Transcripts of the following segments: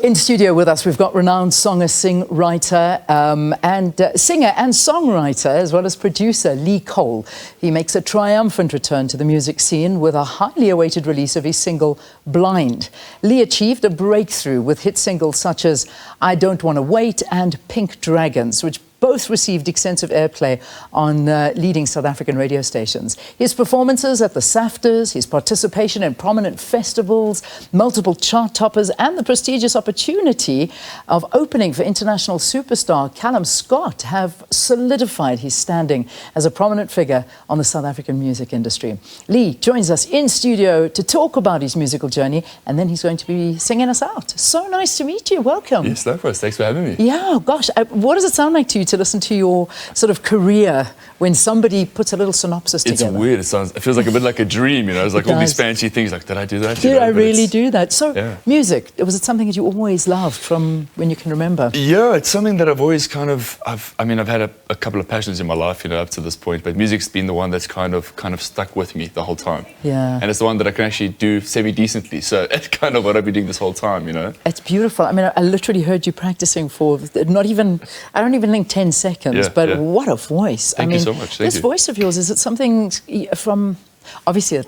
In studio with us, we've got renowned singer-songwriter singer and songwriter, as well as producer, Lee Cole. He makes a triumphant return to the music scene with a highly awaited release of his single, Blind. Lee achieved a breakthrough with hit singles such as I Don't Want to Wait and Pink Dragons, which both received extensive airplay on leading South African radio stations. His performances at the SAFTAs, his participation in prominent festivals, multiple chart toppers, and the prestigious opportunity of opening for international superstar Calum Scott have solidified his standing as a prominent figure on the South African music industry. Lee joins us in studio to talk about his musical journey, and then he's going to be singing us out. So nice to meet you. Welcome. Yes, likewise. Thanks for having me. Yeah, gosh. What does it sound like to you to listen to your sort of career when somebody puts a little synopsis together? It's weird. It feels like a bit like a dream, you know. It's like all these fancy things. Like, did I do that? Did I really do that? So, yeah. Music, was it something that you always loved from when you can remember? Yeah, it's something that I've always I've had a couple of passions in my life, you know, up to this point. But music's been the one that's kind of stuck with me the whole time. Yeah. And it's the one that I can actually do semi-decently. So it's kind of what I've been doing this whole time, you know. It's beautiful. I mean, I literally heard you practicing for I don't even think 10 seconds. Yeah, but yeah. What a voice. Thank you so much. This voice of yours, is it something from, obviously,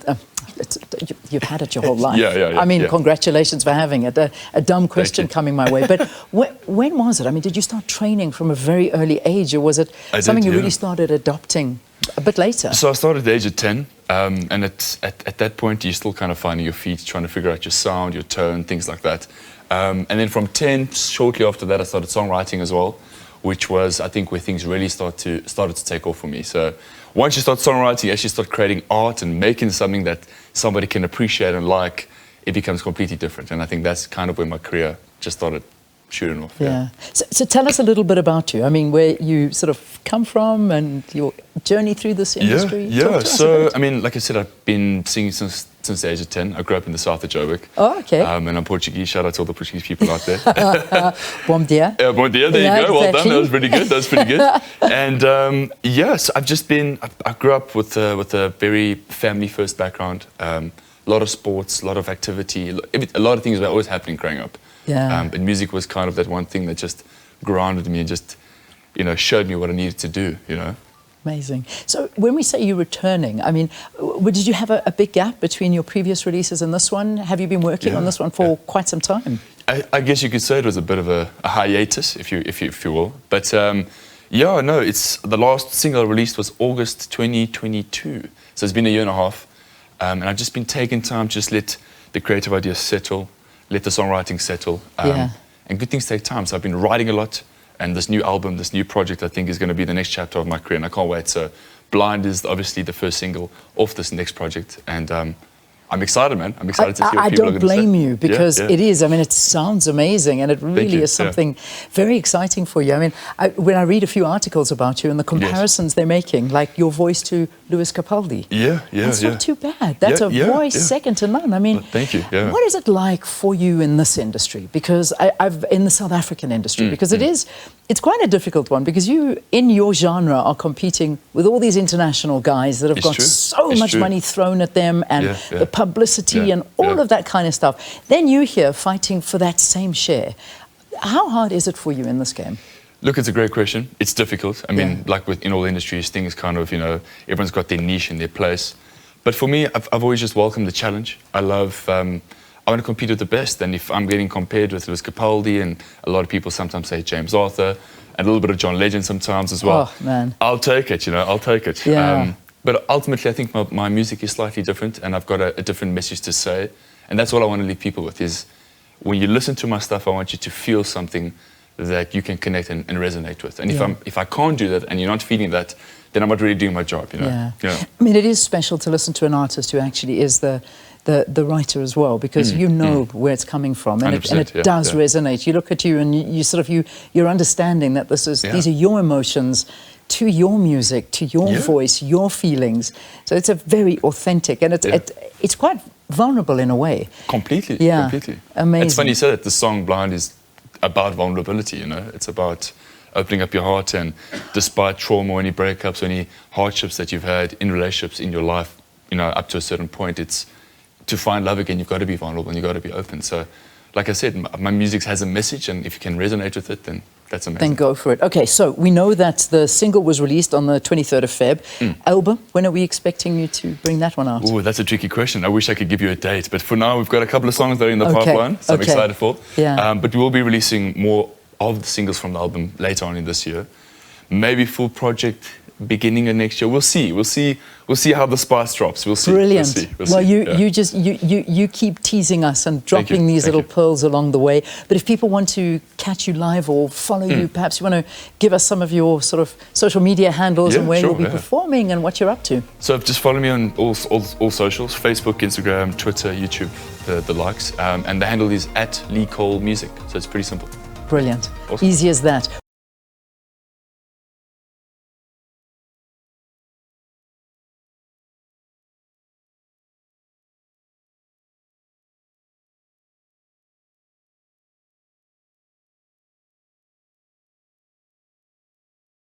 you've had it your whole life. Yeah. I mean, congratulations for having it. A dumb question coming my way. But when was it? I mean, did you start training from a very early age, or was it something you really started adopting a bit later? So I started at the age of 10. And at that point, you're still kind of finding your feet, trying to figure out your sound, your tone, things like that. And then from 10, shortly after that, I started songwriting as well, which was, I think, where things really started to take off for me. So once you start songwriting, you actually start creating art and making something that somebody can appreciate and like, it becomes completely different. And I think that's kind of where my career just started shooting off. Yeah. So tell us a little bit about you. I mean, where you sort of come from and your journey through this industry. Yeah. So, I mean, like I said, I've been singing since the age of 10. I grew up in the south of Joburg. Oh, okay. And I'm Portuguese. Shout out to all the Portuguese people out there. Bom dia. Yeah, bom dia. There you go. Exactly. Well done. That was pretty good. And yes, I grew up with a very family-first background. A lot of sports, a lot of activity, a lot of things were always happening growing up. Yeah. But music was kind of that one thing that just grounded me and just, you know, showed me what I needed to do, you know. Amazing. So when we say you're returning, I mean, did you have a big gap between your previous releases and this one? Have you been working on this one for quite some time? I guess you could say it was a bit of a hiatus, if you will. But yeah, no, it's the last single I released was August 2022. So it's been a year and a half. And I've just been taking time to just let the creative ideas settle, let the songwriting settle. And good things take time. So I've been writing a lot. And this new album, this new project, I think is going to be the next chapter of my career, and I can't wait. So Blind is obviously the first single off this next project. And I'm excited, man. I'm excited to see what people are going to say. I don't blame you, because it is. I mean, it sounds amazing, and it really is something very exciting for you. I mean, when I read a few articles about you and the comparisons they're making, like your voice to Lewis Capaldi. That's not too bad. That's a voice second to none. I mean, well, thank you. Yeah. What is it like for you in this industry? Because I've in the South African industry, because it's quite a difficult one, because you, in your genre, are competing with all these international guys that have got so much money thrown at them, and the publicity and all of that kind of stuff. Then you here fighting for that same share. How hard is it for you in this game? Look, it's a great question. It's difficult. I mean, like in all industries, things kind of, you know, everyone's got their niche and their place. But for me, I've always just welcomed the challenge. I love, I want to compete with the best. And if I'm getting compared with Lewis Capaldi, and a lot of people sometimes say James Arthur, and a little bit of John Legend sometimes as well. Oh, man. I'll take it, you know, I'll take it. Yeah. But ultimately, I think my music is slightly different, and I've got a different message to say. And that's what I want to leave people with, is when you listen to my stuff, I want you to feel something that you can connect and resonate with. And if I can't do that, and you're not feeling that, then I'm not really doing my job, you know? Yeah. I mean, it is special to listen to an artist who actually is the writer as well, because you know where it's coming from, and it does resonate. You look at you and you're understanding that these are your emotions to your music, to your voice, your feelings. So it's a very authentic, and it's quite vulnerable in a way. Completely. Amazing. It's funny you said that the song Blind is about vulnerability, you know. It's about opening up your heart, and despite trauma or any breakups or any hardships that you've had in relationships in your life, you know, up to a certain point, it's to find love again, you've got to be vulnerable and you've got to be open. So like I said, my music has a message, and if you can resonate with it, then that's amazing. Then go for it. Okay, so we know that the single was released on the 23rd of Feb. Album, when are we expecting you to bring that one out? Oh, that's a tricky question. I wish I could give you a date, but for now we've got a couple of songs that are in the pipeline, so I'm excited for. Yeah. But we will be releasing more of the singles from the album later on in this year. Maybe full project beginning of next year. We'll see. We'll see how the spice drops. We'll see. Brilliant. We'll see. You keep teasing us and dropping these little pearls along the way. But if people want to catch you live or follow you, perhaps you want to give us some of your sort of social media handles and where you'll be performing and what you're up to. So just follow me on all socials: Facebook, Instagram, Twitter, YouTube, the likes, and the handle is @LeeColeMusic. So it's pretty simple. Brilliant. Awesome. Easy as that.